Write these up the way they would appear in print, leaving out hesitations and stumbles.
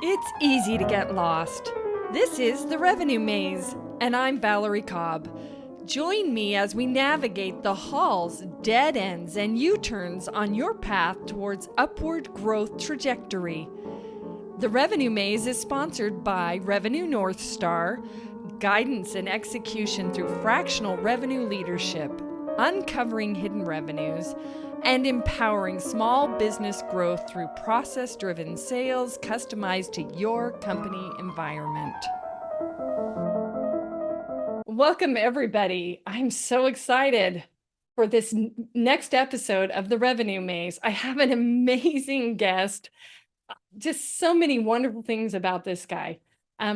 It's easy to get lost. This is The Revenue Maze, and I'm Valerie Cobb. Join me as we navigate the halls, dead ends, and U-turns on your path towards upward growth trajectory. The Revenue Maze is sponsored by Revenue North Star, guidance and execution through fractional revenue leadership, uncovering hidden revenues, and empowering small business growth through process-driven sales customized to your company environment. Welcome, everybody. I'm so excited for this next episode of The Revenue Maze. I have an amazing guest. Just so many wonderful things about this guy.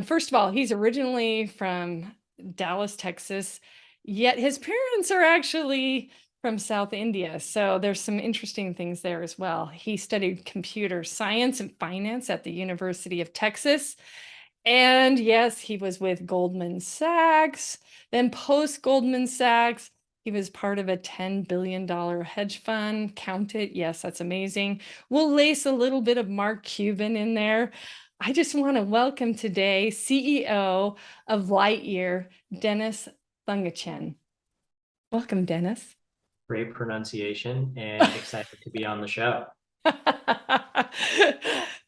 First of all, he's originally from Dallas, Texas, yet his parents are actually from South India. So there's some interesting things there as well. He studied computer science and finance at the University of Texas. And yes, he was with Goldman Sachs. Then post Goldman Sachs, he was part of a $10 billion hedge fund. Count it. Yes, that's amazing. We'll lace a little bit of Mark Cuban in there. I just want to welcome today CEO of Lightyear, Dennis Thankachan. Welcome, Dennis. Great pronunciation and excited to be on the show.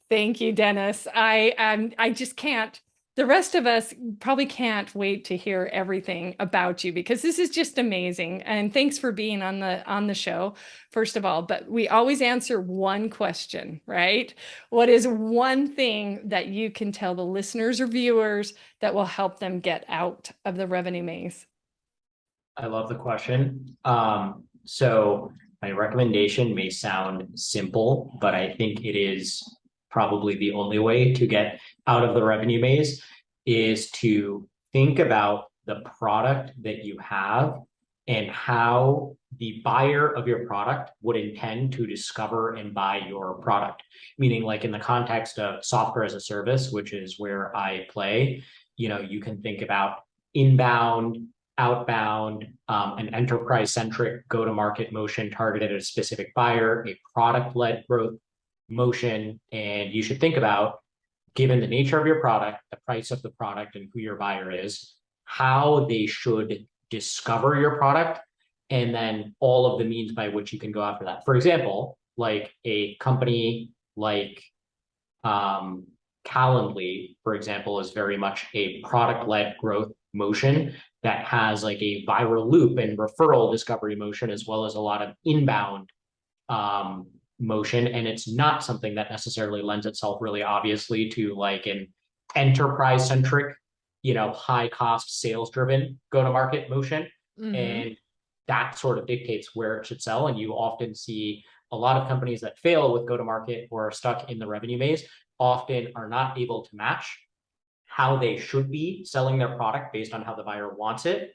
Thank you, Dennis. I just can't. The rest of us probably can't wait to hear everything about you because this is just amazing. And thanks for being on the show, first of all. But we always answer one question, right? What is one thing that you can tell the listeners or viewers that will help them get out of the revenue maze? I love the question. So my recommendation may sound simple, but I think it is probably the only way to get out of the revenue maze is to think about the product that you have and how the buyer of your product would intend to discover and buy your product. Meaning, like in the context of software as a service, which is where I play, you can think about inbound, outbound, an enterprise-centric go-to-market motion targeted at a specific buyer, a product-led growth motion. And you should think about, given the nature of your product, the price of the product, and who your buyer is, how they should discover your product, and then all of the means by which you can go after that. For example, like a company like Calendly, for example, is very much a product-led growth motion that has like a viral loop and referral discovery motion, as well as a lot of inbound motion. And it's not something that necessarily lends itself really obviously to like an enterprise centric, high cost sales driven go to market motion. Mm-hmm. And that sort of dictates where it should sell. And you often see a lot of companies that fail with go to market or are stuck in the revenue maze often are not able to match how they should be selling their product based on how the buyer wants it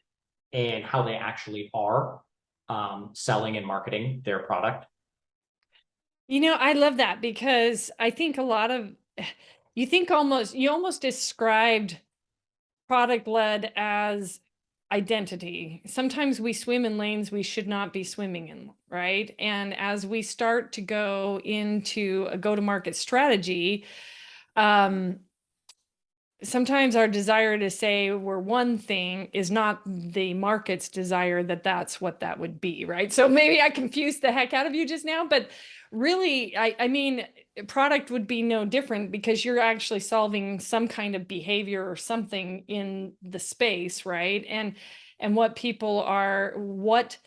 and how they actually are selling and marketing their product. I love that because I think a lot of you almost described product led as identity. Sometimes we swim in lanes we should not be swimming in, right? And as we start to go into a go-to-market strategy, sometimes our desire to say we're one thing is not the market's desire that that's what that would be, right? So maybe I confused the heck out of you just now, but really, I mean, product would be no different because you're actually solving some kind of behavior or something in the space, right? And what people are, what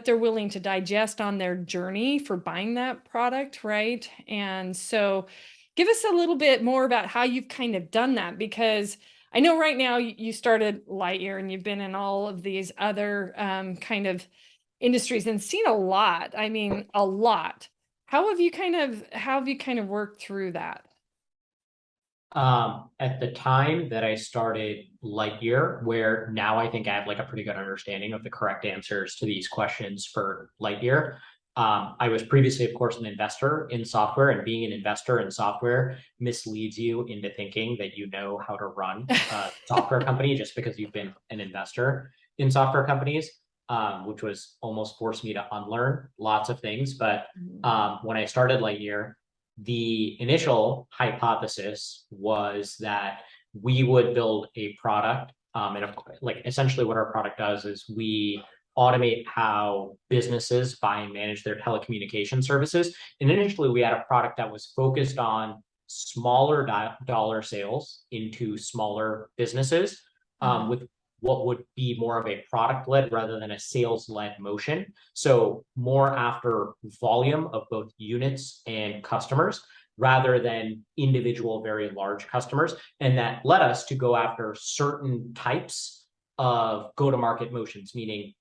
they're willing to digest on their journey for buying that product, right? And so give us a little bit more about how you've kind of done that, because I know right now you started Lightyear and you've been in all of these other kind of industries and seen a lot. I mean, a lot. How have you kind of worked through that? At the time that I started Lightyear, where now I think I have like a pretty good understanding of the correct answers to these questions for Lightyear. I was previously, of course, an investor in software, and being an investor in software misleads you into thinking that you know how to run a software company just because you've been an investor in software companies, which was almost forced me to unlearn lots of things. But when I started Lightyear, the initial hypothesis was that we would build a product. And like essentially what our product does is we automate how businesses buy and manage their telecommunication services. And initially we had a product that was focused on smaller dollar sales into smaller businesses, Mhm. with what would be more of a product led rather than a sales led motion. So more after volume of both units and customers rather than individual very large customers. And that led us to go after certain types of go to market motions, meaning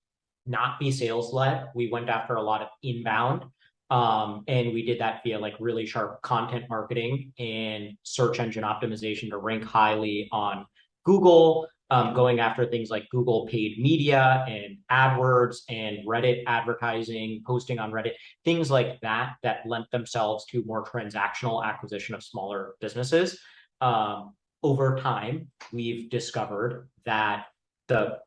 not be sales led. We went after a lot of inbound. And we did that via like really sharp content marketing and search engine optimization to rank highly on Google, going after things like Google paid media and AdWords and Reddit advertising, posting on Reddit, things like that that lent themselves to more transactional acquisition of smaller businesses. Over time, we've discovered that the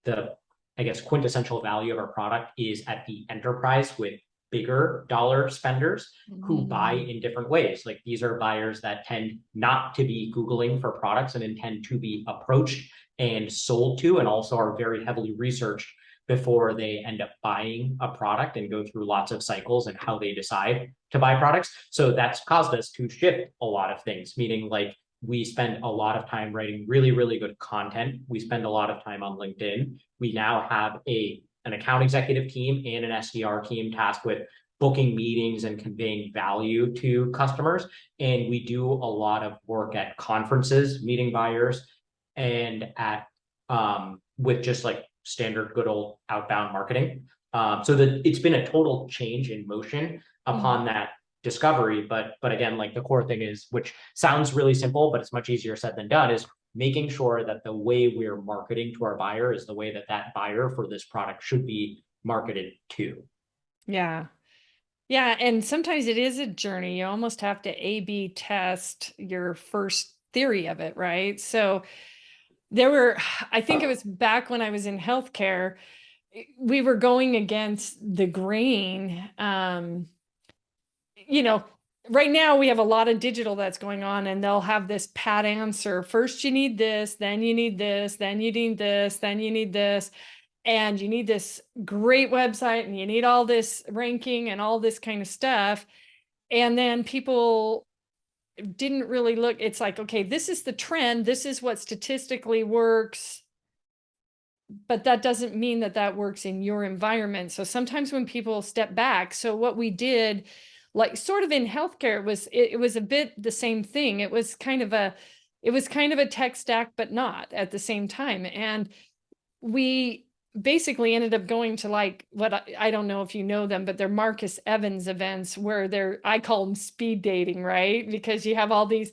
the I guess quintessential value of our product is at the enterprise with bigger dollar spenders who buy Mhm. in different ways. Like these are buyers that tend not to be Googling for products and intend to be approached and sold to, and also are very heavily researched before they end up buying a product and go through lots of cycles and how they decide to buy products. So that's caused us to shift a lot of things, meaning like we spend a lot of time writing really, really good content. We spend a lot of time on LinkedIn. We now have an account executive team and an SDR team tasked with booking meetings and conveying value to customers. And we do a lot of work at conferences, meeting buyers, and at with just like standard good old outbound marketing. So that it's been a total change in motion Mhm. upon that discovery. But again, like the core thing is, which sounds really simple, but it's much easier said than done, is making sure that the way we're marketing to our buyer is the way that that buyer for this product should be marketed to. Yeah. Yeah, and sometimes it is a journey. You almost have to A/B test your first theory of it, right? So there were, I think it was back when I was in healthcare, we were going against the grain. You know, right now we have a lot of digital that's going on, and they'll have this pat answer. First, you need this, then you need this, then you need this, then you need this, and you need this great website, and you need all this ranking and all this kind of stuff. And then people didn't really look. It's like, okay, this is the trend, this is what statistically works, but that doesn't mean that that works in your environment. So sometimes when people step back, so what we did, like sort of in healthcare, it was a bit the same thing. It was kind of a tech stack, but not at the same time. And we basically ended up going to like what I don't know if you know them, but they're Marcus Evans events where I call them speed dating, right? Because you have all these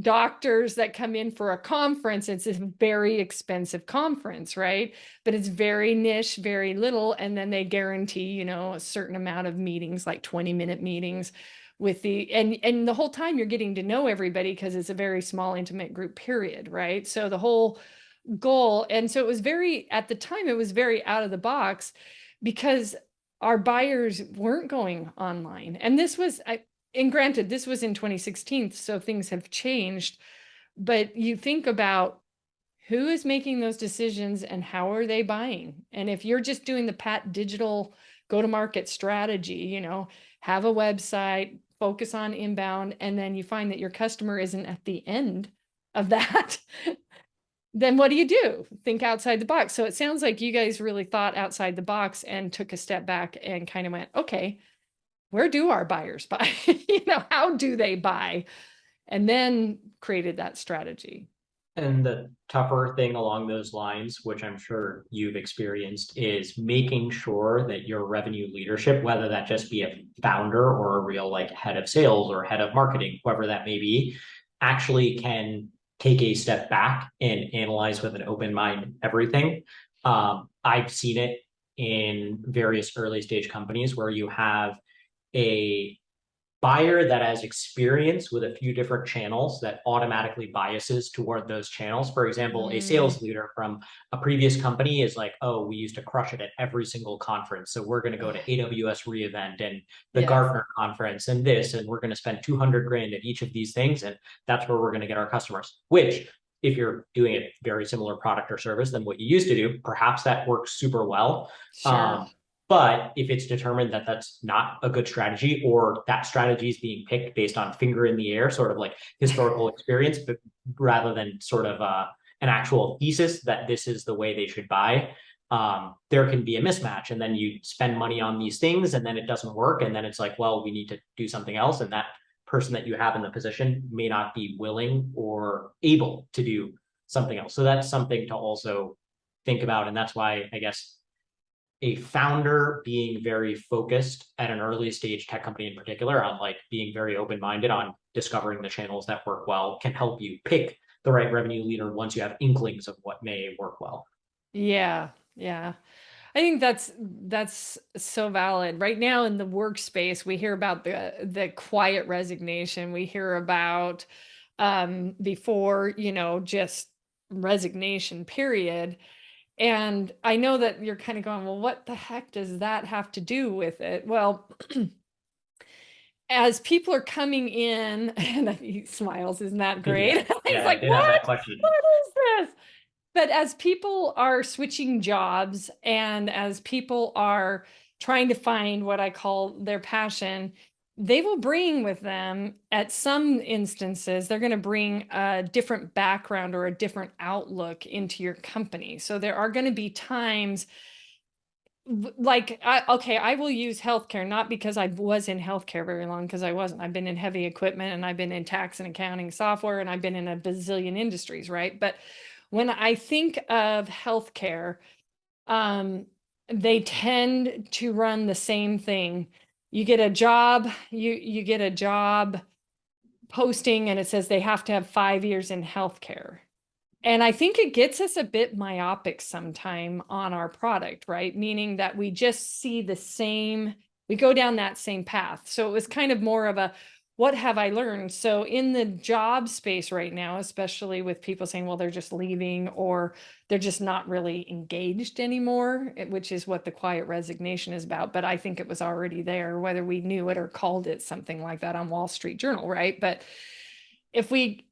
doctors that come in for a conference. It's a very expensive conference, right? But it's very niche, very little. And then they guarantee, a certain amount of meetings, like 20-minute meetings with and the whole time you're getting to know everybody because it's a very small, intimate group period, right? So the whole goal. And so it was at the time, it was very out of the box because our buyers weren't going online. And and granted, this was in 2016, so things have changed. But you think about who is making those decisions and how are they buying? And if you're just doing the pat digital go to market strategy, have a website, focus on inbound, and then you find that your customer isn't at the end of that, then what do you do? Think outside the box. So it sounds like you guys really thought outside the box and took a step back and kind of went, okay, where do our buyers buy? How do they buy? And then created that strategy. And the tougher thing along those lines, which I'm sure you've experienced, is making sure that your revenue leadership, whether that just be a founder or a real like head of sales or head of marketing, whoever that may be, actually can take a step back and analyze with an open mind everything. I've seen it in various early stage companies where you have a buyer that has experience with a few different channels that automatically biases toward those channels. For example, a Mm, sales leader from a previous company is like, oh, we used to crush it at every single conference. So we're going to go to AWS reInvent and the yes. Gartner conference and this, and we're going to spend 200 grand at each of these things. And that's where we're going to get our customers, which if you're doing a very similar product or service than what you used to do, perhaps that works super well. Sure. But if it's determined that that's not a good strategy, or that strategy is being picked based on finger in the air, sort of like historical experience, but rather than sort of an actual thesis that this is the way they should buy, there can be a mismatch. And then you spend money on these things and then it doesn't work. And then it's like, well, we need to do something else. And that person that you have in the position may not be willing or able to do something else. So that's something to also think about. And that's why I guess a founder being very focused at an early stage tech company in particular on like being very open-minded on discovering the channels that work well can help you pick the right revenue leader once you have inklings of what may work well. Yeah. Yeah. I think that's so valid. Right now in the workspace, we hear about the quiet resignation. We hear about before, just resignation period. And I know that you're kind of going, well, what the heck does that have to do with it? Well, as people are coming in, and he smiles, isn't that Yeah, great? He's yeah, I like, did have that what? question. What is this? But as people are switching jobs and as people are trying to find what I call their passion, they will bring with them, at some instances, they're going to bring a different background or a different outlook into your company. So there are going to be times like okay, I will use healthcare not because I was in healthcare very long, because I wasn't. I've been in heavy equipment and I've been in tax and accounting software and I've been in a bazillion industries, right? But when I think of healthcare, um, they tend to run the same thing. You get a job, you get a job posting and it says they have to have 5 years in healthcare. And I think it gets us a bit myopic sometime on our product, right? Meaning that we just see the same, we go down that same path. So it was kind of more of a, what have I learned? So in the job space right now, especially with people saying, well, they're just leaving or they're just not really engaged anymore, which is what the quiet resignation is about. But I think it was already there, whether we knew it or called it something like that on Wall Street Journal, right? But if we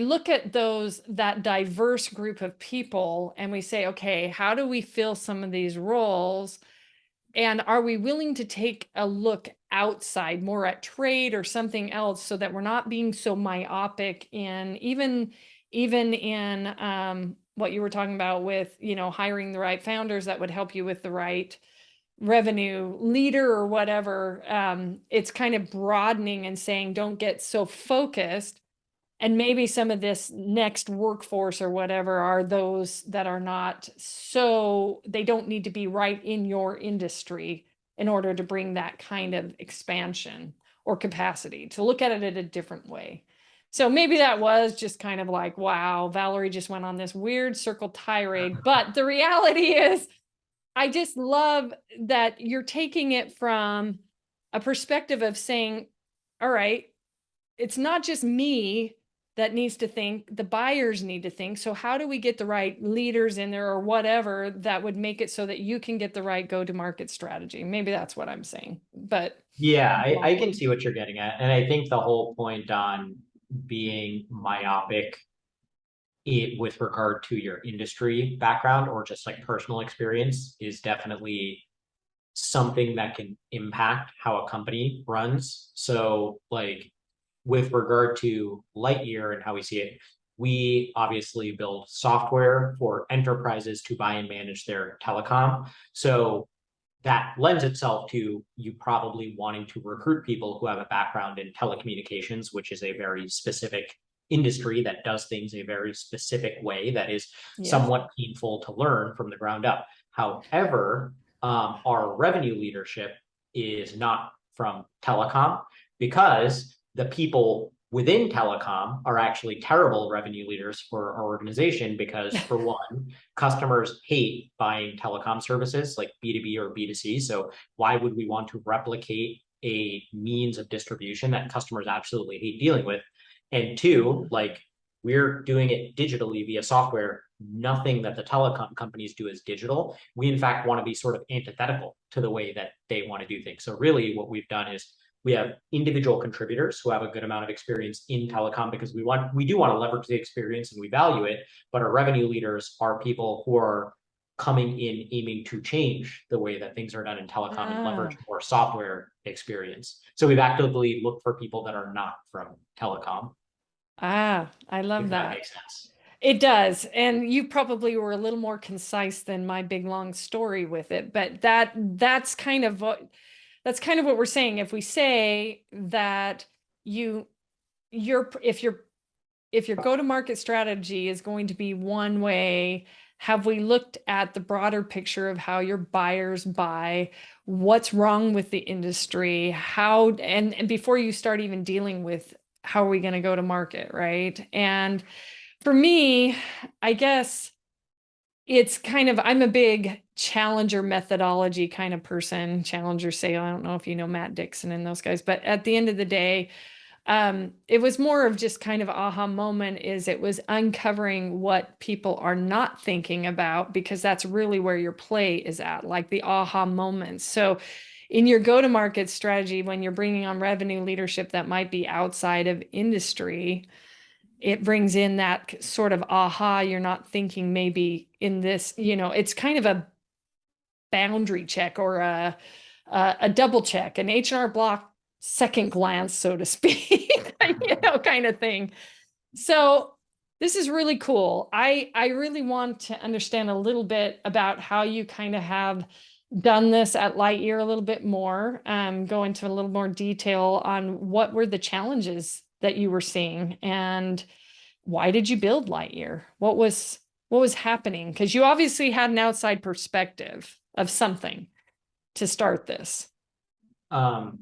look at that diverse group of people and we say, okay, how do we fill some of these roles, and are we willing to take a look outside more at trade or something else, so that we're not being so myopic in even in what you were talking about with hiring the right founders that would help you with the right revenue leader or whatever. It's kind of broadening and saying don't get so focused, and maybe some of this next workforce or whatever are those that are not, so they don't need to be right in your industry in order to bring that kind of expansion or capacity, to look at it in a different way. So maybe that was just kind of like, wow, Valerie just went on this weird circle tirade. But the reality is, I just love that you're taking it from a perspective of saying, all right, it's not just me that needs to think, the buyers need to think. So how do we get the right leaders in there or whatever that would make it so that you can get the right go-to-market strategy? Maybe that's what I'm saying, but Yeah, I can bluntly. see what you're getting at. And I think the whole point on being myopic with regard to your industry background or just like personal experience is definitely something that can impact how a company runs. So, like with regard to Lightyear and how we see it, we obviously build software for enterprises to buy and manage their telecom. So that lends itself to you probably wanting to recruit people who have a background in telecommunications, which is a very specific industry that does things a very specific way that is Yes. somewhat painful to learn from the ground up. However, our revenue leadership is not from telecom because the people within telecom are actually terrible revenue leaders for our organization because, for one, customers hate buying telecom services like B2B or B2C. So why would we want to replicate a means of distribution that customers absolutely hate dealing with. And two, like we're doing it digitally via software. Nothing that the telecom companies do is digital. We, in fact, want to be sort of antithetical to the way that they want to do things. So really what we've done is we have individual contributors who have a good amount of experience in telecom because we do want to leverage the experience and we value it. But our revenue leaders are people who are coming in aiming to change the way that things are done in telecom and leverage more software experience. So we've actively looked for people that are not from telecom, I if love that that. makes sense. It does. And you probably were a little more concise than my big long story with it, but that's kind of what we're saying. If we say that you your if your go-to-market strategy is going to be one way, have we looked at the broader picture of how your buyers buy, what's wrong with the industry, how and before you start even dealing with how are we going to go to market, right? And for me, I guess it's kind of, I'm a big challenger methodology kind of person, challenger sale. I don't know if you know Matt Dixon and those guys, but at the end of the day, it was more of just kind of aha moment is it was uncovering what people are not thinking about because that's really where your play is at, like the aha moments. So in your go-to-market strategy, when you're bringing on revenue leadership that might be outside of industry, it brings in that sort of aha, you're not thinking maybe in this, it's kind of a boundary check or a double check, an H&R Block second glance, so to speak, kind of thing. So this is really cool. I really want to understand a little bit about how you kind of have done this at Lightyear a little bit more, go into a little more detail on what were the challenges that you were seeing and why did you build Lightyear? What was happening? Because you obviously had an outside perspective of something to start this. Um,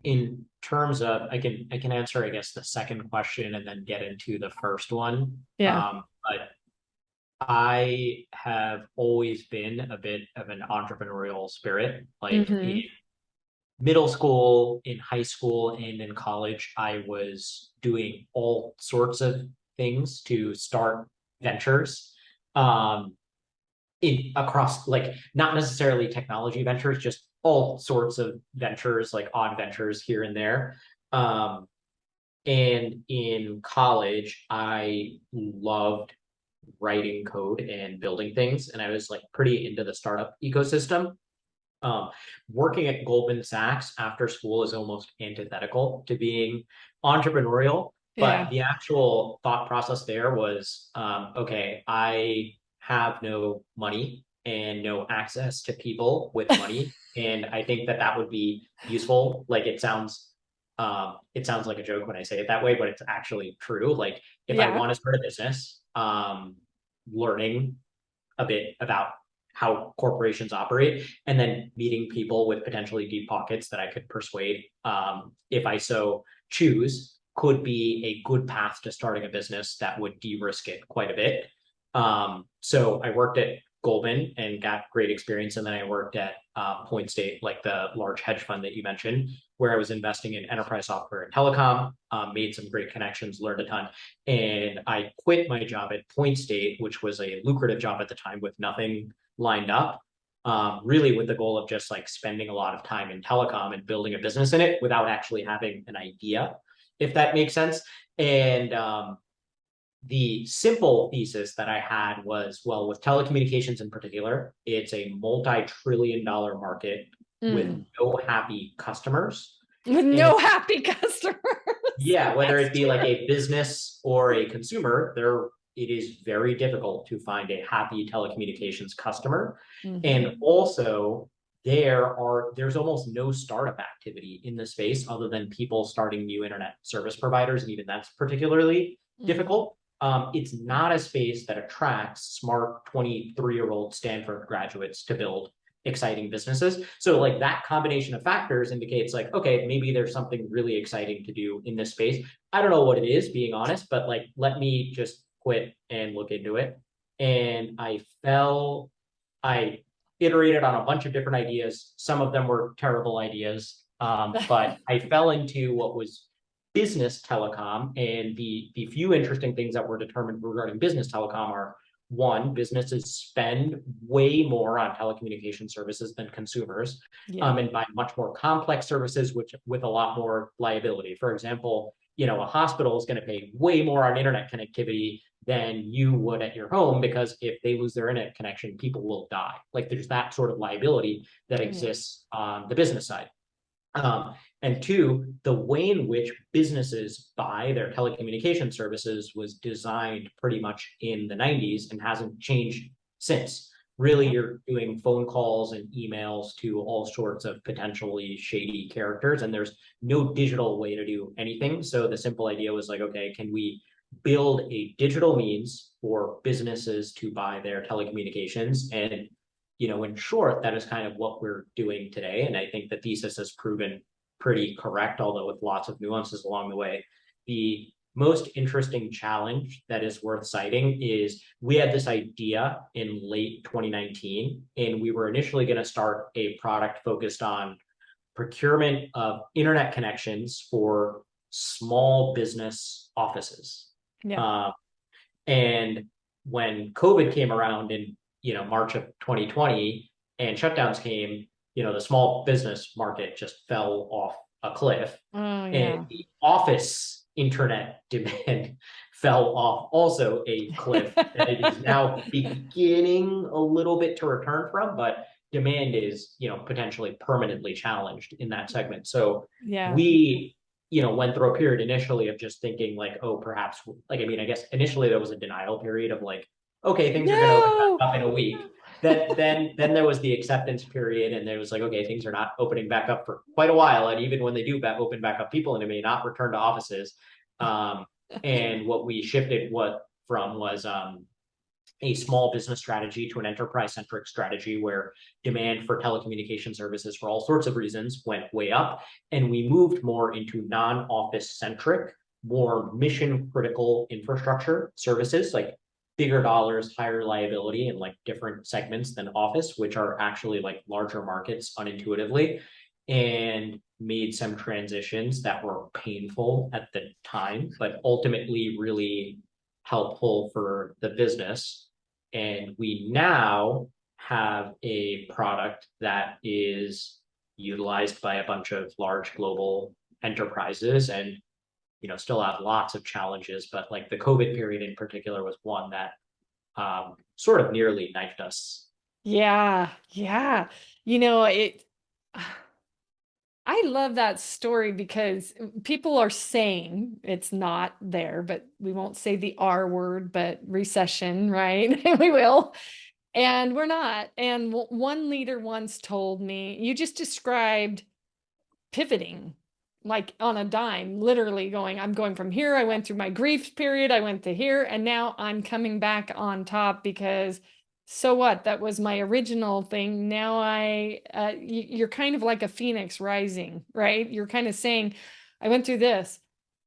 in terms of, I can answer, I guess, the second question and then get into the first one. Yeah. But I have always been a bit of an entrepreneurial spirit. Like in Mm-hmm. middle school, in high school, and in college, I was doing all sorts of things to start ventures. Um, in across like not necessarily technology ventures, just all sorts of ventures, like odd ventures here and there. Um, and in college, I loved writing code and building things, and I was like pretty into the startup ecosystem. Um, Working at Goldman Sachs after school is almost antithetical to being entrepreneurial, but Yeah. the actual thought process there was okay, I have no money and no access to people with money. And I think that that would be useful. Like it sounds like a joke when I say it that way, but it's actually true. Like if I Yeah. want to start a business, learning a bit about how corporations operate and then meeting people with potentially deep pockets that I could persuade, if I so choose, could be a good path to starting a business that would de-risk it quite a bit. So I worked at Goldman and got great experience. And then I worked at Point State, like the large hedge fund that you mentioned, where I was investing in enterprise software and telecom, made some great connections, learned a ton. And I quit my job at Point State, which was a lucrative job at the time with nothing lined up, really with the goal of just like spending a lot of time in telecom and building a business in it without actually having an idea, if that makes sense. And the simple thesis that I had was, well, with telecommunications in particular, it's a multi-trillion-dollar market with Mm. no happy customers. With And no happy customers. yeah, whether That's it be like true. a business or a consumer, it is very difficult to find a happy telecommunications customer. Mm-hmm. And also there's almost no startup activity in the space other than people starting new internet service providers, and even that's particularly Mm-hmm. difficult. It's not a space that attracts smart 23-year-old Stanford graduates to build exciting businesses. So like that combination of factors indicates like, okay, maybe there's something really exciting to do in this space. I don't know what it is, being honest, but like, let me just quit and look into it. And I iterated on a bunch of different ideas. Some of them were terrible ideas. But I fell into what was business telecom, and the few interesting things that were determined regarding business telecom are: one, businesses spend way more on telecommunication services than consumers, Yeah. and buy much more complex services, which with a lot more liability. For example, a hospital is going to pay way more on internet connectivity than you would at your home, because if they lose their internet connection, people will die. Like, there's that sort of liability that Yeah. exists on the business side. And two, the way in which businesses buy their telecommunication services was designed pretty much in the 90s and hasn't changed since. Really, Yeah. you're doing phone calls and emails to all sorts of potentially shady characters, and there's no digital way to do anything. So the simple idea was like, okay, can we build a digital means for businesses to buy their telecommunications? And in short, that is kind of what we're doing today. And I think the thesis has proven pretty correct, although with lots of nuances along the way. The most interesting challenge that is worth citing is we had this idea in late 2019, and we were initially going to start a product focused on procurement of internet connections for small business offices. Yeah. Uh, and when COVID came around in March of 2020 and shutdowns came, the small business market just fell off a cliff, Oh, and yeah. the office internet demand fell off also a cliff that it is now beginning a little bit to return from, but demand is potentially permanently challenged in that segment. So Yeah. we went through a period initially of just thinking like, oh, perhaps, like, I mean, I guess initially there was a denial period of like, okay, things are going to open back No. up in a week. Then there was the acceptance period, and there was like, okay, things are not opening back up for quite a while, and even when they do open back up, people and it may not return to offices. And what we shifted from was a small business strategy to an enterprise centric strategy, where demand for telecommunication services for all sorts of reasons went way up. And we moved more into non office centric, more mission critical infrastructure services, like bigger dollars, higher liability, and like different segments than office, which are actually like larger markets unintuitively, and made some transitions that were painful at the time, but ultimately really helpful for the business. And we now have a product that is utilized by a bunch of large global enterprises, and still have lots of challenges, but like the COVID period in particular was one that sort of nearly knifed us. Yeah. Yeah. It I love that story because people are saying it's not there, but we won't say the R word, but recession, right? We will. And we're not. And one leader once told me, you just described pivoting like on a dime, literally going, I'm going from here. I went through my grief period. I went to here, and now I'm coming back on top because so what? That was my original thing. Now you're kind of like a phoenix rising, right? You're kind of saying, I went through this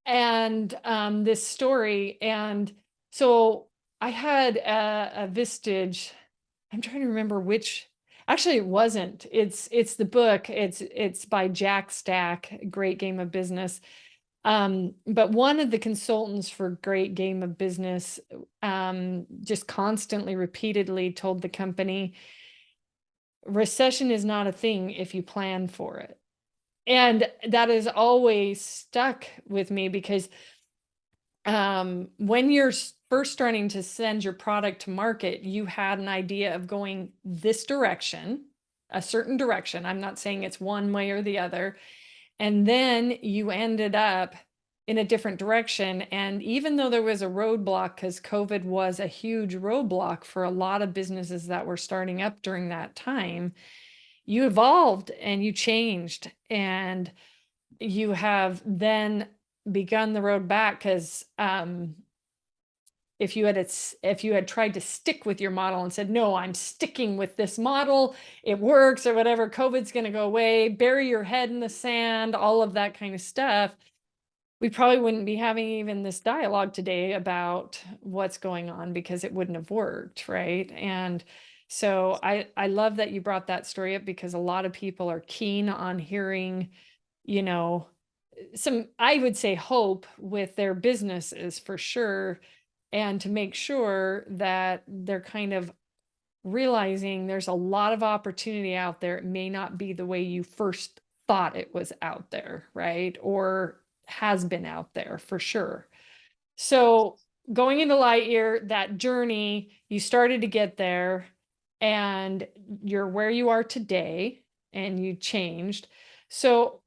and this story. And so I had a vestige. I'm trying to remember which. Actually, it wasn't. It's the book. It's by Jack Stack, Great Game of Business. But one of the consultants for Great Game of Business just constantly, repeatedly told the company, recession is not a thing if you plan for it. And that has always stuck with me because when you're first starting to send your product to market, you had an idea of going this direction, a certain direction. I'm not saying it's one way or the other. And then you ended up in a different direction. And even though there was a roadblock, because COVID was a huge roadblock for a lot of businesses that were starting up during that time, you evolved and you changed. And you have then begun the road back because if you had tried to stick with your model and said, no, I'm sticking with this model, it works or whatever, COVID's going to go away, bury your head in the sand, all of that kind of stuff, we probably wouldn't be having even this dialogue today about what's going on because it wouldn't have worked, right? And so I love that you brought that story up because a lot of people are keen on hearing you know, some, I would say, hope with their businesses for sure, and to make sure that they're kind of realizing there's a lot of opportunity out there. It may not be the way you first thought it was out there, right? Or has been out there for sure. So going into Lightyear, that journey, you started to get there and you're where you are today and you changed. So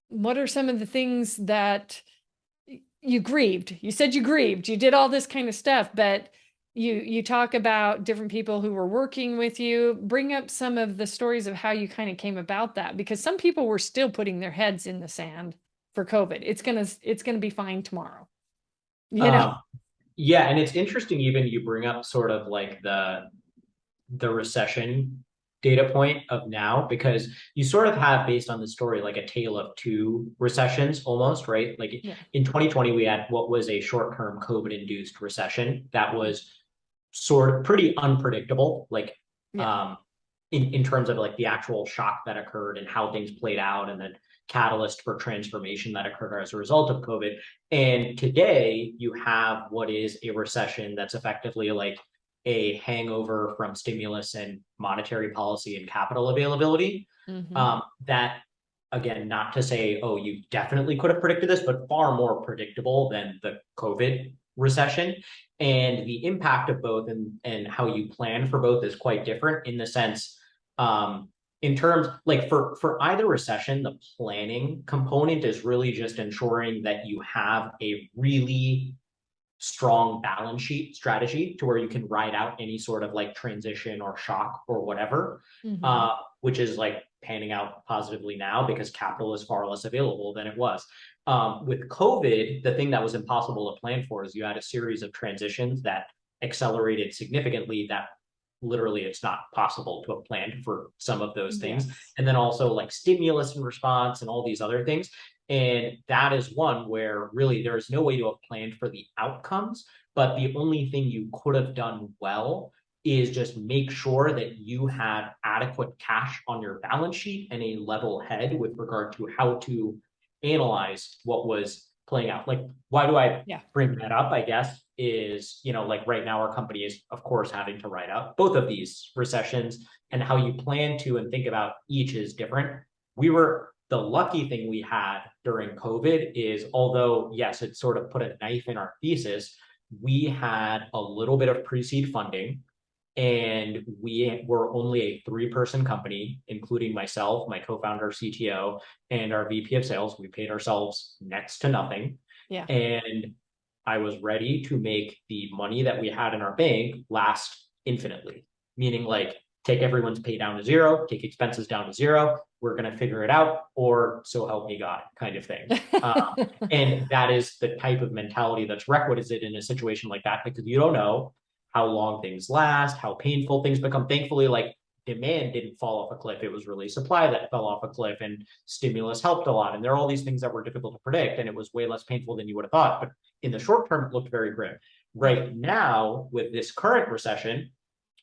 what are some of the things that you grieved? You said you grieved. You did all this kind of stuff, but you talk about different people who were working with you. Bring up some of the stories of how you kind of came about that, because some people were still putting their heads in the sand for COVID. It's gonna be fine tomorrow. You know? Um, yeah, and it's interesting even you bring up sort of like the recession data point of now, because you sort of have, based on the story, like a tale of two recessions almost, right? Like Yeah. in 2020 we had what was a short-term COVID induced recession that was sort of pretty unpredictable, like Yeah. um in terms of like the actual shock that occurred and how things played out, and the catalyst for transformation that occurred as a result of COVID. And today you have what is a recession that's effectively like a hangover from stimulus and monetary policy and capital availability. Hmm. That, again, not to say, oh, you definitely could have predicted this, but far more predictable than the COVID recession. And the impact of both and how you plan for both is quite different in the sense, in terms like for either recession, the planning component is really just ensuring that you have a really strong balance sheet strategy to where you can ride out any sort of like transition or shock or whatever, Hmm. uh, which is like panning out positively now because capital is far less available than it was. With COVID, the thing that was impossible to plan for is you had a series of transitions that accelerated significantly that literally it's not possible to have planned for some of those things. Yes. And then also like stimulus and response and all these other things. And that is one where really there is no way to have planned for the outcomes, but the only thing you could have done well is just make sure that you had adequate cash on your balance sheet and a level head with regard to how to analyze what was playing out. Like, why do I Yeah. bring that up? I guess is, like right now our company is, of course, having to write up both of these recessions, and how you plan to and think about each is different. The lucky thing we had during COVID is, although, yes, it sort of put a knife in our thesis, we had a little bit of pre-seed funding, and we were only a three-person company, including myself, my co-founder, CTO, and our VP of sales. We paid ourselves next to nothing. Yeah. And I was ready to make the money that we had in our bank last infinitely, meaning like take everyone's pay down to zero, take expenses down to zero. We're going to figure it out, or so help me God, kind of thing. And that is the type of mentality that's requisite in a situation like that, because you don't know how long things last, how painful things become. Thankfully, like demand didn't fall off a cliff. It was really supply that fell off a cliff, and stimulus helped a lot. And there are all these things that were difficult to predict, and it was way less painful than you would have thought. But in the short term, it looked very grim. Yeah. Right now, with this current recession,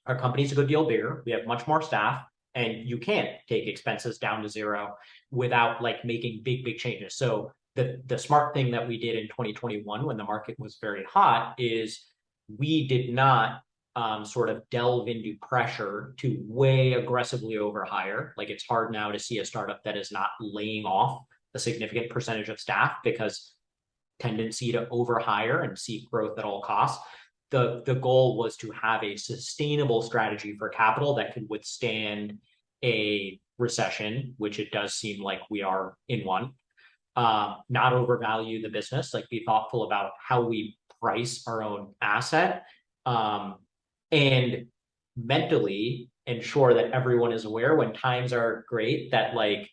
our company's a good deal bigger. We have much more staff, and you can't take expenses down to zero without like making big changes. So the smart thing that we did in 2021 when the market was very hot is we did not sort of delve into pressure to way aggressively overhire. Like it's hard now to see a startup that is not laying off a significant percentage of staff because tendency to overhire and seek growth at all costs. The goal was to have a sustainable strategy for capital that could withstand a recession, which it does seem like we are in one. Not overvalue the business, like be thoughtful about how we price our own asset, and mentally ensure that everyone is aware when times are great that like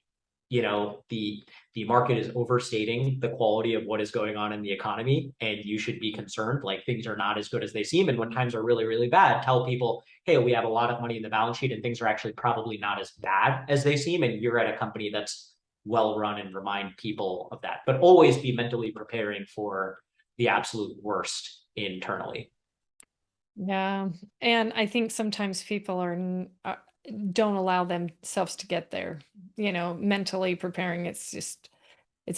the market is overstating the quality of what is going on in the economy, and you should be concerned like things are not as good as they seem. And when times are really bad, tell people, hey, we have a lot of money in the balance sheet and things are actually probably not as bad as they seem, and you're at a company that's well run, and remind people of that. But always be mentally preparing for the absolute worst internally. Yeah. And I think sometimes people don't allow themselves to get there, mentally preparing. It's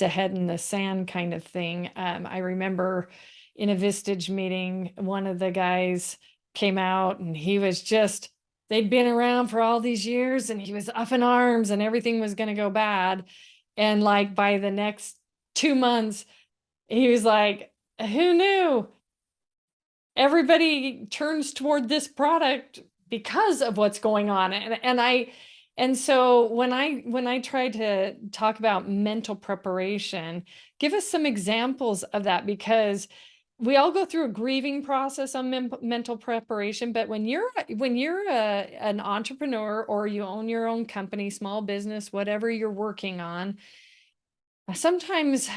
a head in the sand kind of thing. I remember in a Vistage meeting, one of the guys came out and they'd been around for all these years and he was up in arms and everything was going to go bad. And like by the next 2 months, he was like, who knew? Everybody turns toward this product because of what's going on. And so when I try to talk about mental preparation, give us some examples of that, because we all go through a grieving process on mental preparation. But when you're an entrepreneur, or you own your own company, small business, whatever you're working on, sometimes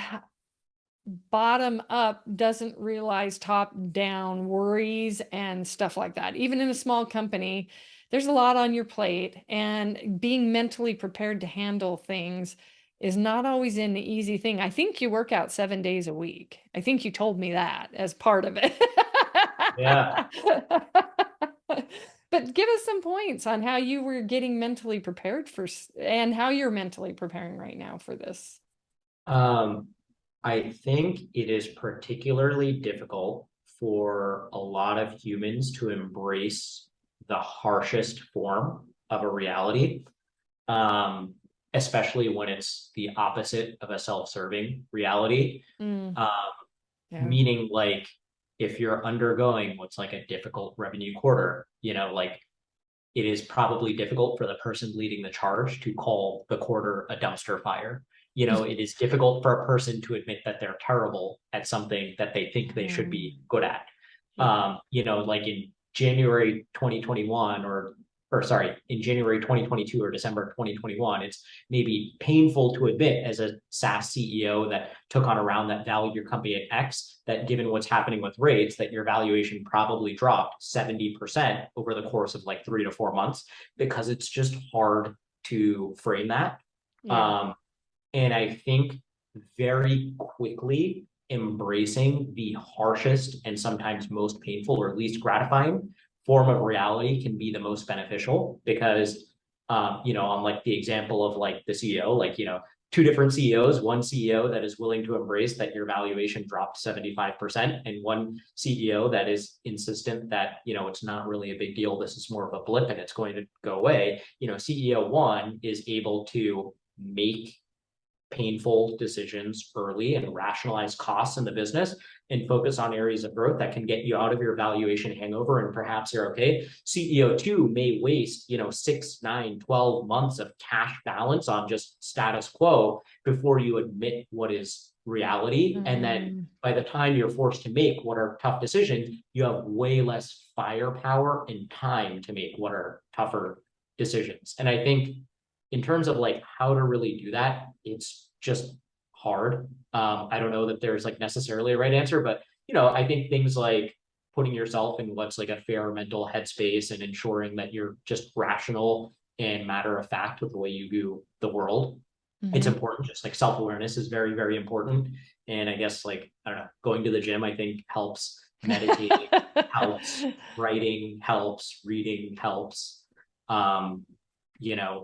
bottom up doesn't realize top down worries and stuff like that. Even in a small company, there's a lot on your plate, and being mentally prepared to handle things is not always an easy thing. I think you work out 7 days a week. I think you told me that as part of it. Yeah. But give us some points on how you were getting mentally prepared and how you're mentally preparing right now for this. Um, I think it is particularly difficult for a lot of humans to embrace the harshest form of a reality, um, especially when it's the opposite of a self-serving reality. Mm, Um, yeah. Meaning, like, if you're undergoing what's like a difficult revenue quarter, like it is probably difficult for the person leading the charge to call the quarter a dumpster fire. It is difficult for a person to admit that they're terrible at something that they think they should Mm, be good at. yeah. Like in January 2021, or sorry, in January 2022 or December 2021, it's maybe painful to admit as a SaaS CEO that took on a round that valued your company at X, that given what's happening with rates, that your valuation probably dropped 70% over the course of like 3 to 4 months, because it's just hard to frame that. Yeah. Um, and I think very quickly embracing the harshest and sometimes most painful, or least gratifying form of reality can be the most beneficial, because, on like the example of like the CEO, like, two different CEOs, one CEO that is willing to embrace that your valuation dropped 75%, and one CEO that is insistent that, it's not really a big deal. This is more of a blip and it's going to go away. CEO one is able to make painful decisions early and rationalize costs in the business and focus on areas of growth that can get you out of your valuation hangover, and perhaps you're okay. CEO2 may waste, 6, 9, 12 months of cash balance on just status quo before you admit what is reality. And then Mm, by the time you're forced to make what are tough decisions, you have way less firepower and time to make what are tougher decisions. And I think in terms of like how to really do that, it's just hard. I don't know that there's like necessarily a right answer, but I think things like putting yourself in what's like a fair mental headspace and ensuring that you're just rational and matter of fact with the way you view the world. It's mhm. important. Just like self-awareness is very, very important. And I guess, like, I don't know, going to the gym, I think, helps. Meditating helps, writing helps, reading helps. Um,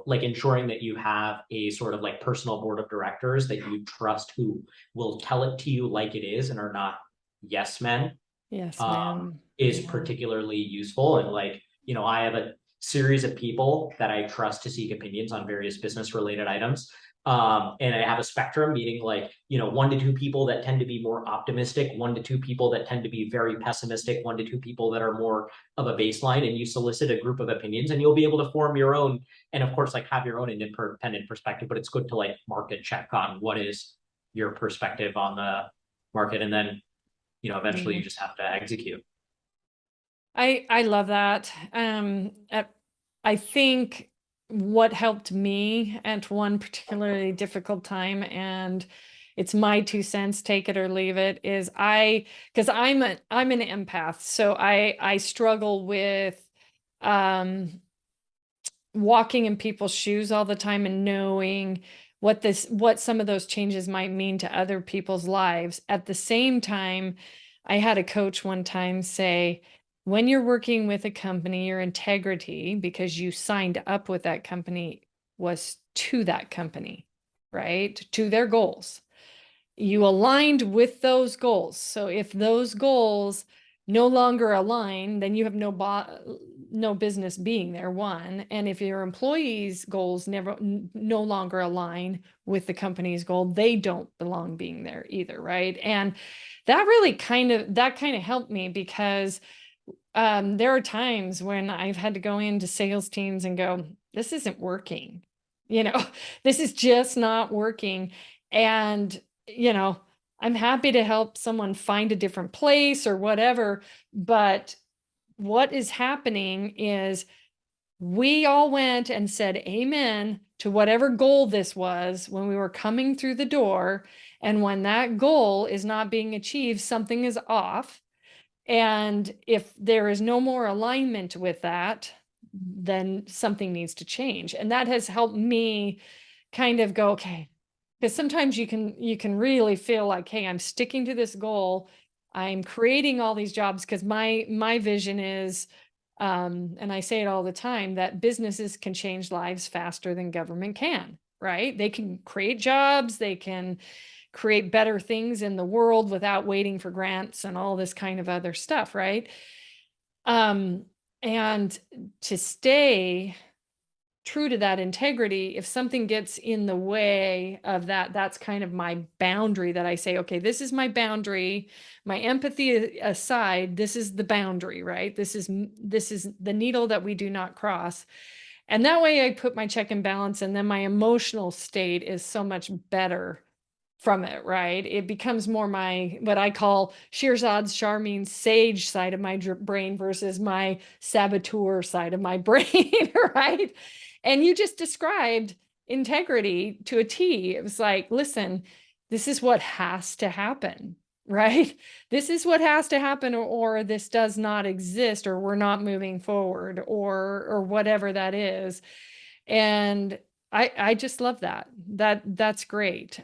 like ensuring that you have a sort of like personal board of directors that you trust, who will tell it to you like it is and are not yes men, Yes, um, ma'am. is Yeah. particularly useful. And like, I have a series of people that I trust to seek opinions on various business related items. And I have a spectrum, meaning like, 1 to 2 people that tend to be more optimistic, 1 to 2 people that tend to be very pessimistic, 1 to 2 people that are more of a baseline, and you solicit a group of opinions and you'll be able to form your own, and of course, like have your own independent perspective, but it's good to like market check on what is your perspective on the market. And then, eventually Yeah. you just have to execute. I love that. I think what helped me at one particularly difficult time, and it's my 2 cents, take it or leave it, is because I'm an empath, so I struggle with um walking in people's shoes all the time and knowing what some of those changes might mean to other people's lives. At the same time, I had a coach one time say, when you're working with a company, your integrity, because you signed up with that company, was to that company, right? To their goals. You aligned with those goals. So if those goals no longer align, then you have no business being there, one. And if your employees' goals no longer align with the company's goal, they don't belong being there either, right? And that really kind of helped me because there are times when I've had to go into sales teams and go, this isn't working. You know, this is just not working. And, I'm happy to help someone find a different place or whatever. But what is happening is we all went and said amen to whatever goal this was when we were coming through the door. And when that goal is not being achieved, something is off. And if there is no more alignment with that, then something needs to change. And that has helped me kind of go, okay, because sometimes you can really feel like, hey, I'm sticking to this goal. I'm creating all these jobs because my vision is, and I say it all the time, that businesses can change lives faster than government can, right? They can create jobs, they can create better things in the world without waiting for grants and all this kind of other stuff, right? Um, and to stay true to that integrity, if something gets in the way of that, that's kind of my boundary that I say, okay, this is my boundary. My empathy aside, this is the boundary, right? This is the needle that we do not cross. And that way I put my check and balance, and then my emotional state is so much better from it, right? It becomes more my, what I call Shirzad's Charming sage side of my brain versus my saboteur side of my brain, right? And you just described integrity to a T. It was like, listen, this is what has to happen, right? This is what has to happen, or this does not exist, or we're not moving forward, or whatever that is. And I just love that. That's great.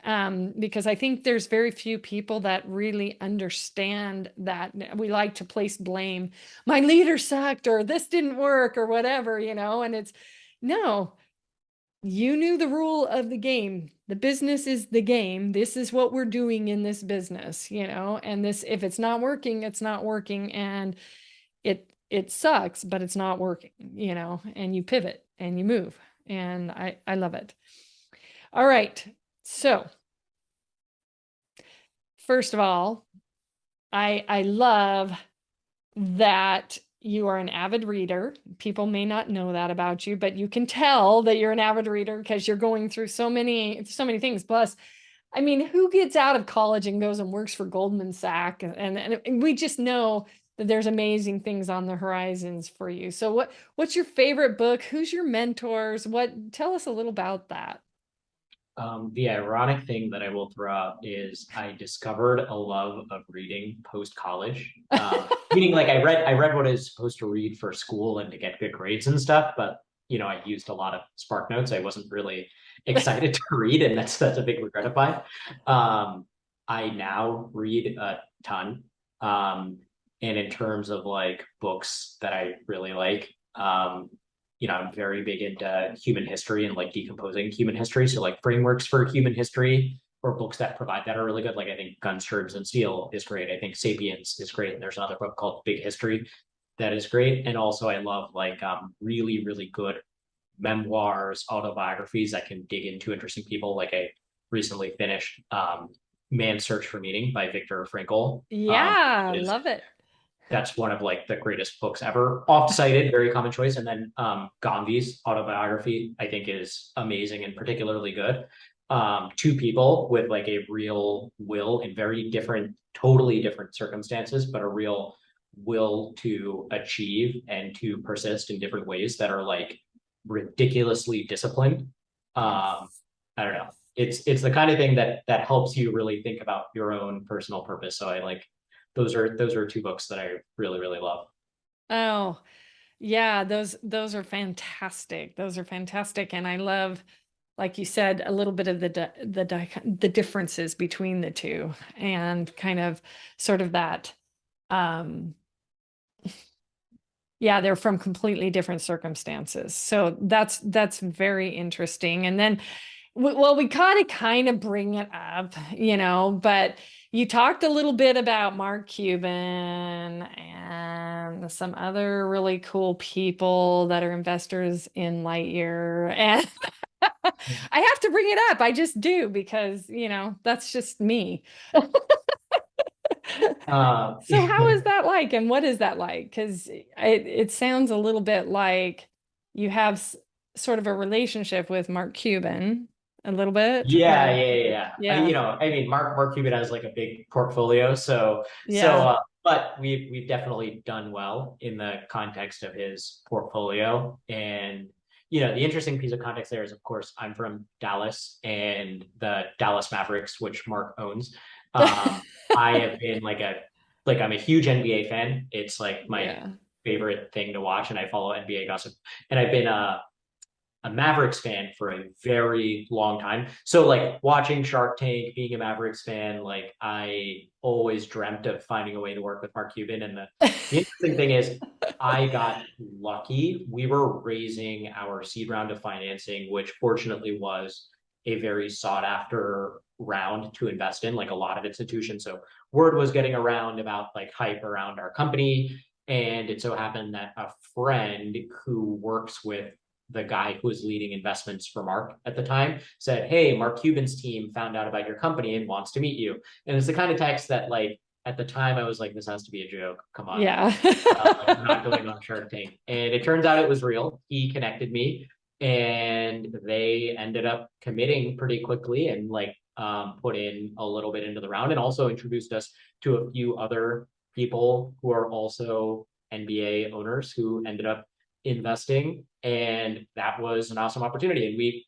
Because I think there's very few people that really understand that. We like to place blame. My leader sucked, or this didn't work, or whatever, and it's no, you knew the rule of the game. The business is the game. This is what we're doing in this business, and this, if it's not working, it's not working. And it sucks, but it's not working, and you pivot and you move. And I love it. All right. So first of all, I love that you are an avid reader. People may not know that about you, but you can tell that you're an avid reader because you're going through so many things. Plus, I mean, who gets out of college and goes and works for Goldman Sachs? And we just know that there's amazing things on the horizons for you. So what's your favorite book? Who's your mentors? Tell us a little about that. The ironic thing that I will throw out is I discovered a love of reading post college. Meaning, like I read what I was supposed to read for school and to get good grades and stuff, but I used a lot of Spark Notes. I wasn't really excited to read, and that's a big regret of mine. I now read a ton. And in terms of like books that I really like, I'm very big into human history and like decomposing human history. So like frameworks for human history or books that provide that are really good. Like I think Guns, Germs, and Steel is great. I think Sapiens is great. And there's another book called Big History that is great. And also I love like really, really good memoirs, autobiographies that can dig into interesting people. Like I recently finished Man's Search for Meaning by Viktor Frankl. Yeah, Is love it. That's one of like the greatest books ever. Oft cited, very common choice. And then Gandhi's autobiography, I think, is amazing and particularly good. Two people with like a real will in very different, totally different circumstances, but a real will to achieve and to persist in different ways that are like ridiculously disciplined. I don't know. It's the kind of thing that helps you really think about your own personal purpose. So I like those are two books that I really, really love. Oh, yeah, those are fantastic. Those are fantastic. And I love, like you said, a little bit of the differences between the two, and kind of sort of that um Yeah, they're from completely different circumstances. So that's very interesting. And then well, we kind of bring it up, but you talked a little bit about Mark Cuban and some other really cool people that are investors in Lightyear. And I have to bring it up. I just do because, that's just me. Uh, So how is that like, and what is that like? Because it sounds a little bit like you have sort of a relationship with Mark Cuban, a little bit, Yeah, or yeah, yeah, yeah. yeah, I mean, Mark Cuban has like a big portfolio, yeah, but we've definitely done well in the context of his portfolio. And the interesting piece of context there is, of course, I'm from Dallas and the Dallas Mavericks, which Mark owns. I have been I'm a huge NBA fan. It's like my yeah. favorite thing to watch, and I follow NBA gossip. And I've been a Mavericks fan for a very long time. So like watching Shark Tank, being a Mavericks fan, like I always dreamt of finding a way to work with Mark Cuban. And the interesting thing is I got lucky. We were raising our seed round of financing, which fortunately was a very sought after round to invest in, like a lot of institutions. So word was getting around about like hype around our company. And it so happened that a friend who works with the guy who was leading investments for Mark at the time said, "Hey, Mark Cuban's team found out about your company and wants to meet you." And it's the kind of text that, like, at the time, I was like, "This has to be a joke. Come on, Yeah. like, I'm not going on Shark Tank." And it turns out it was real. He connected me, and they ended up committing pretty quickly and put in a little bit into the round, and also introduced us to a few other people who are also NBA owners who ended up investing, and that was an awesome opportunity. And we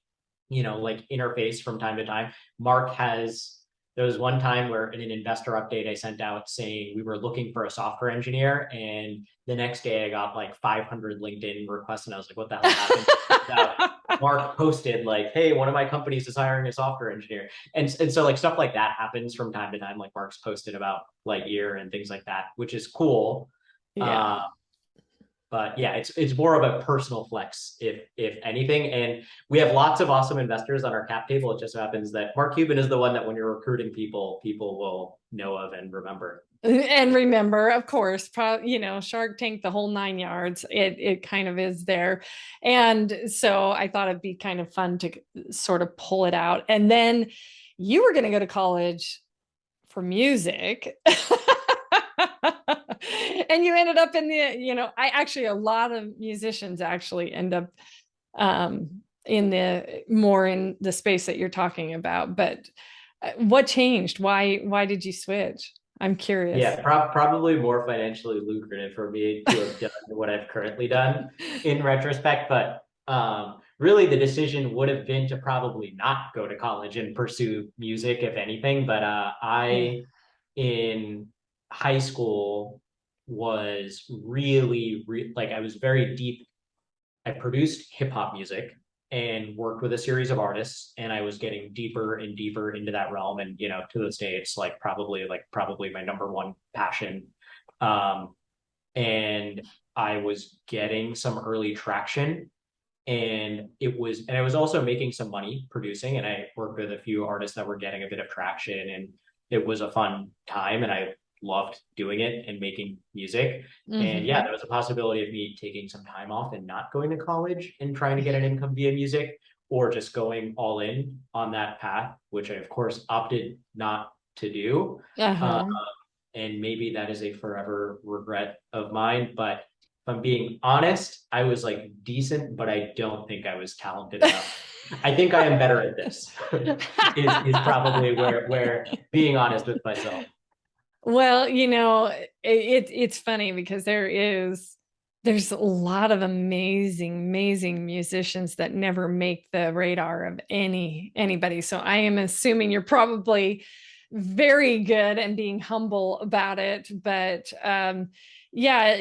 interface from time to time. Mark has There was one time where in an investor update I sent out saying we were looking for a software engineer, and the next day I got like 500 LinkedIn requests, and I was like, what the hell happened? Mark posted like, "Hey, one of my companies is hiring a software engineer," and so like stuff like that happens from time to time. Like Mark's posted about Lightyear and things like that, which is cool. Yeah. uh, but yeah, it's more of a personal flex, if anything. And we have lots of awesome investors on our cap table. It just so happens that Mark Cuban is the one that when you're recruiting people, people will know of and remember. And remember, of course, Shark Tank, the whole 9 yards, it kind of is there. And so I thought it'd be kind of fun to sort of pull it out. And then you were going to go to college for music. And you ended up in I actually, a lot of musicians actually end up in the space that you're talking about. But what changed? Why did you switch? I'm curious. Yeah, probably more financially lucrative for me to have done what I've currently done in retrospect. But really, the decision would have been to probably not go to college and pursue music, if anything. But Yeah. in high school, was like, I was very deep. I produced hip hop music and worked with a series of artists, and I was getting deeper and deeper into that realm. And to this day, it's probably my number one passion. Um, and I was getting some early traction, and I was also making some money producing, and I worked with a few artists that were getting a bit of traction, and it was a fun time, and I loved doing it and making music. And yeah, Hmm. there was a possibility of me taking some time off and not going to college and trying to get an income via music, or just going all in on that path, which I of course opted not to do. Uh, Uh-huh. and maybe that is a forever regret of mine. But if I'm being honest, I was like decent, but I don't think I was talented enough. I think I am better at this. Is probably where being honest with myself. Well, it's funny because there's a lot of amazing musicians that never make the radar of anybody. So I am assuming you're probably very good and being humble about it. But yeah,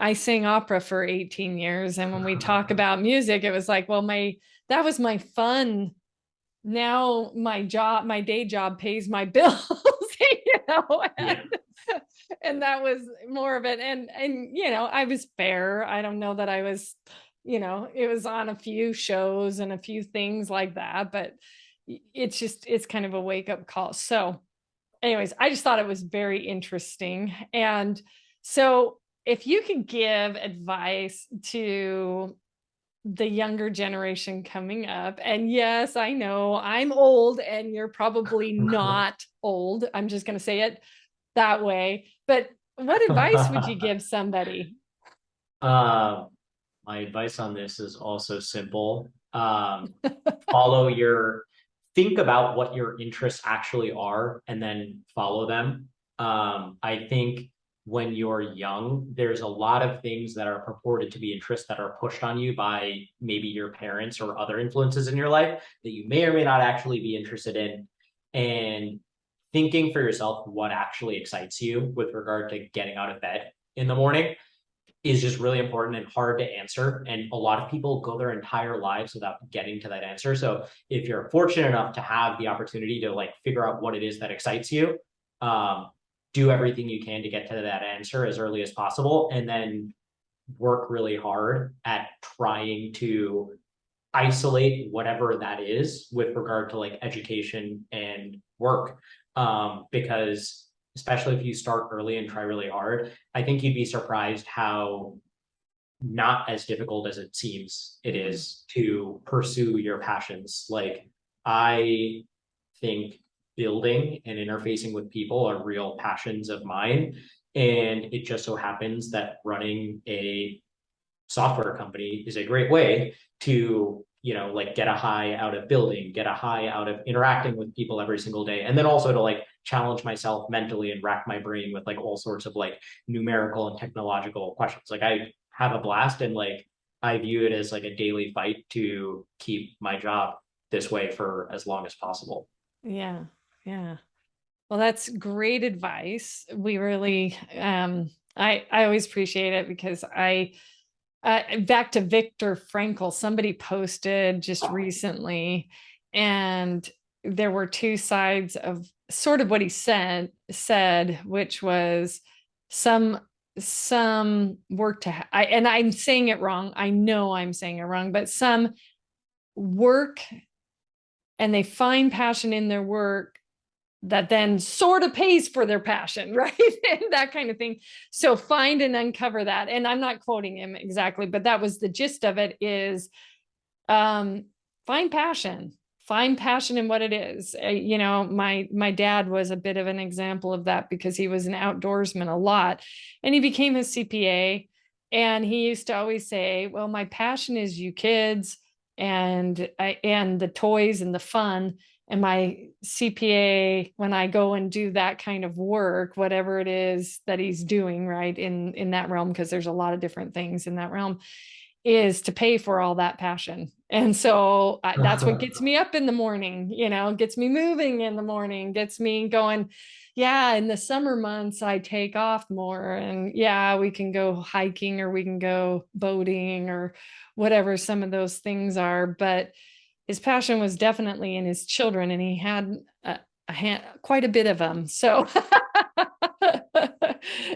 I sing opera for 18 years, and when we talk about music, it was like, well, my that was my fun. Now my day job pays my bills, you know. Yeah. And that was more of it. And I was fair. I don't know that I was, it was on a few shows and a few things like that, but it's kind of a wake up call. So anyways, I just thought it was very interesting. And so if you could give advice to the younger generation coming up, and yes, I know I'm old and you're probably not old. I'm just going to say it that way. But what advice would you give somebody? Uh, my advice on this is also simple. Follow your, think about what your interests actually are and then follow them. I think when you're young, there's a lot of things that are purported to be interests that are pushed on you by maybe your parents or other influences in your life that you may or may not actually be interested in. And thinking for yourself what actually excites you with regard to getting out of bed in the morning is just really important and hard to answer. And a lot of people go their entire lives without getting to that answer. So if you're fortunate enough to have the opportunity to like figure out what it is that excites you, do everything you can to get to that answer as early as possible, and then work really hard at trying to isolate whatever that is with regard to like education and work. Because especially if you start early and try really hard, I think you'd be surprised how not as difficult as it seems it is to pursue your passions. Like, I think building and interfacing with people are real passions of mine. And it just so happens that running a software company is a great way to, like get a high out of building, get a high out of interacting with people every single day, and then also to like challenge myself mentally and rack my brain with like all sorts of like numerical and technological questions. Like, I have a blast, and like I view it as like a daily fight to keep my job this way for as long as possible. Yeah. Yeah. Well, that's great advice. We really, I always appreciate it because back to Viktor Frankl, somebody posted just recently, and there were two sides of sort of what he said, which was some work and I'm saying it wrong. I know I'm saying it wrong, but some work and they find passion in their work that then sort of pays for their passion, right? And that kind of thing. So find and uncover that. And I'm not quoting him exactly, but that was the gist of it is find passion. Find passion in what it is. My dad was a bit of an example of that because he was an outdoorsman a lot, and he became a CPA. And he used to always say, "Well, my passion is you kids, and the toys and the fun. And my CPA, when I go and do that kind of work, whatever it is that he's doing, right, in that realm, because there's a lot of different things in that realm, is to pay for all that passion." And so that's what gets me up in the morning, gets me moving in the morning, gets me going. Yeah, in the summer months, I take off more, and yeah, we can go hiking or we can go boating or whatever some of those things are. But his passion was definitely in his children, and he had quite a bit of them. So,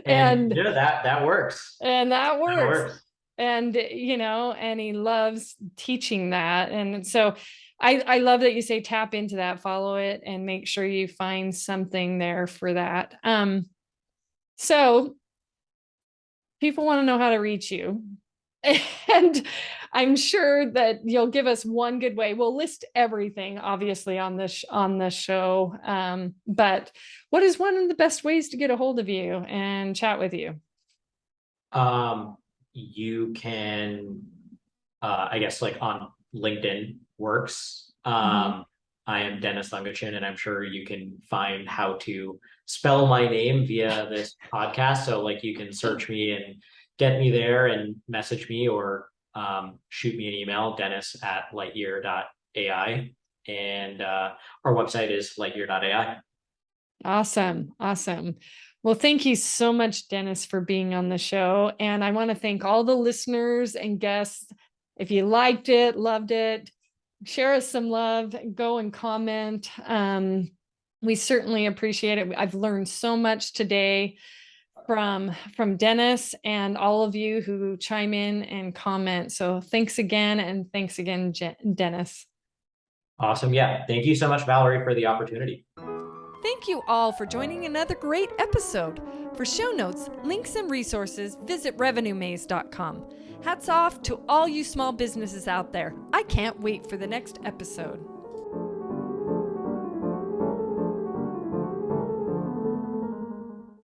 And and that works. and that That works. works. And and he loves teaching that. And so I love that you say tap into that, follow it, and make sure you find something there for that. So people want to know how to reach you. And I'm sure that you'll give us one good way. We'll list everything, obviously, on this show. But what is one of the best ways to get a hold of you and chat with you? You can, I guess, like on LinkedIn works. Mhm. I am Dennis Thankachan, and I'm sure you can find how to spell my name via this podcast. So, like, you can search me and get me there and message me, or shoot me an email, dennis@lightyear.ai. And our website is lightyear.ai. Awesome. Awesome. Well, thank you so much, Dennis, for being on the show. And I want to thank all the listeners and guests. If you liked it, loved it, share us some love, go and comment. We certainly appreciate it. I've learned so much today. from Dennis and all of you who chime in and comment. So thanks again, and thanks again, Dennis. Awesome. Yeah. Thank you so much, Valerie, for the opportunity. Thank you all for joining another great episode. For show notes, links, and resources, visit revenuemaze.com. Hats off to all you small businesses out there. I can't wait for the next episode.